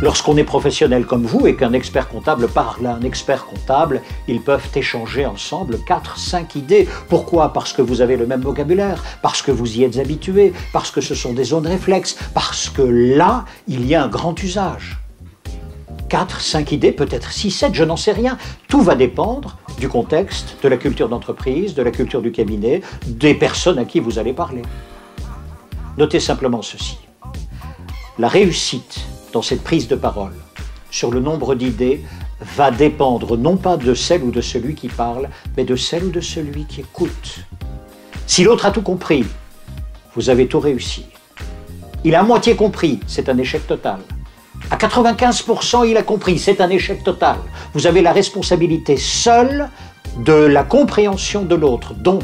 Lorsqu'on est professionnel comme vous et qu'un expert comptable parle à un expert comptable, ils peuvent échanger ensemble 4-5 idées. Pourquoi? Parce que vous avez le même vocabulaire, parce que vous y êtes habitué, parce que ce sont des zones réflexes, parce que là, il y a un grand usage. 4-5 idées, peut-être 6-7, je n'en sais rien. Tout va dépendre du contexte, de la culture d'entreprise, de la culture du cabinet, des personnes à qui vous allez parler. Notez simplement ceci. La réussite dans cette prise de parole sur le nombre d'idées va dépendre non pas de celle ou de celui qui parle, mais de celle ou de celui qui écoute. Si l'autre a tout compris, vous avez tout réussi. Il a à moitié compris, c'est un échec total. À 95%, il a compris, c'est un échec total. Vous avez la responsabilité seule de la compréhension de l'autre. Donc,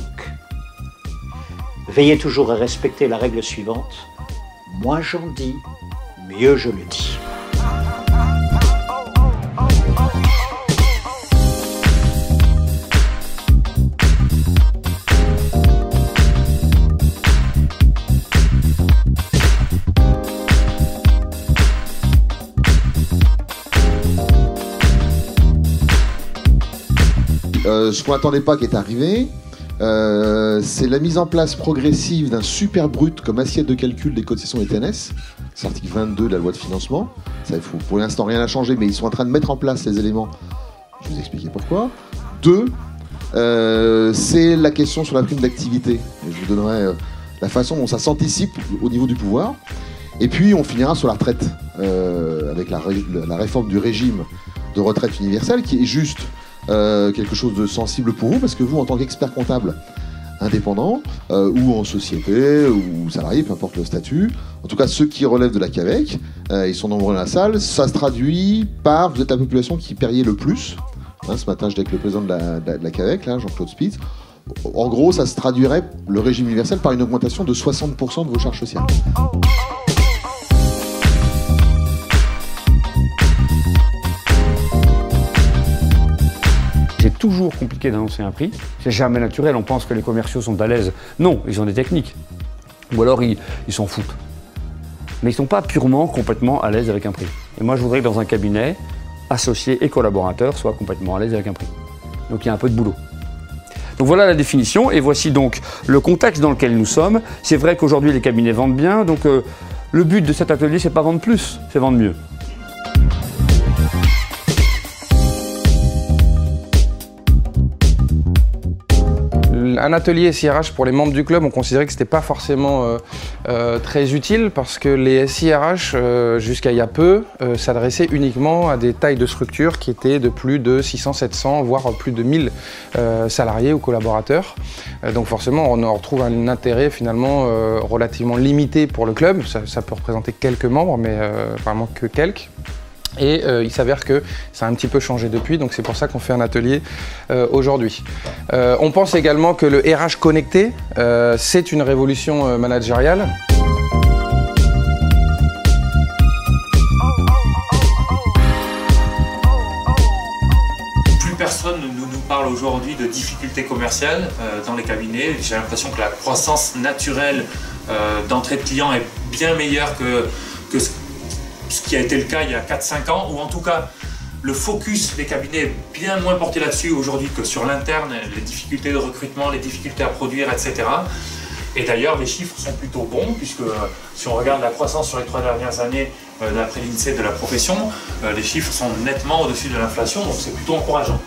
veillez toujours à respecter la règle suivante. Moins j'en dis, mieux je le dis. Ce qu'on n'attendait pas qui est arrivé, c'est la mise en place progressive d'un super brut comme assiette de calcul des cotisations et TNS. C'est l'article 22 de la loi de financement. Ça, pour l'instant, rien n'a changé, mais ils sont en train de mettre en place les éléments. Je vais vous expliquer pourquoi. 2, c'est la question sur la prime d'activité. Je vous donnerai la façon dont ça s'anticipe au niveau du pouvoir. Et puis, on finira sur la retraite, avec la réforme du régime de retraite universelle, qui est juste quelque chose de sensible pour vous, parce que vous, en tant qu'expert comptable indépendant, ou en société, ou salarié, peu importe le statut, en tout cas ceux qui relèvent de la CAVEC, ils sont nombreux dans la salle, ça se traduit par, vous êtes la population qui payait le plus. Ce matin, j'étais avec le président de la CAVEC, là, Jean-Claude Spitz. En gros, ça se traduirait, le régime universel, par une augmentation de 60% de vos charges sociales. C'est toujours compliqué d'annoncer un prix, c'est jamais naturel, on pense que les commerciaux sont à l'aise. Non, ils ont des techniques. Ou alors ils s'en foutent. Mais ils ne sont pas purement, complètement à l'aise avec un prix. Et moi je voudrais que dans un cabinet, associés et collaborateurs soient complètement à l'aise avec un prix. Donc il y a un peu de boulot. Donc voilà la définition, et voici donc le contexte dans lequel nous sommes. C'est vrai qu'aujourd'hui les cabinets vendent bien, donc le but de cet atelier c'est pas vendre plus, c'est vendre mieux. Un atelier SIRH pour les membres du club, on considérait que ce n'était pas forcément très utile parce que les SIRH, jusqu'à il y a peu, s'adressaient uniquement à des tailles de structures qui étaient de plus de 600, 700, voire plus de 1000 salariés ou collaborateurs. Donc forcément, on en retrouve un intérêt finalement relativement limité pour le club. Ça peut représenter quelques membres, mais vraiment que quelques. Et il s'avère que ça a un petit peu changé depuis, donc c'est pour ça qu'on fait un atelier aujourd'hui. On pense également que le RH connecté, c'est une révolution managériale. Plus personne ne nous parle aujourd'hui de difficultés commerciales dans les cabinets. J'ai l'impression que la croissance naturelle d'entrée de clients est bien meilleure que ce qui a été le cas il y a 4-5 ans, ou en tout cas le focus des cabinets est bien moins porté là-dessus aujourd'hui que sur l'interne, les difficultés de recrutement, les difficultés à produire, etc. Et d'ailleurs les chiffres sont plutôt bons, puisque si on regarde la croissance sur les 3 dernières années d'après l'INSEE de la profession, les chiffres sont nettement au-dessus de l'inflation, donc c'est plutôt encourageant.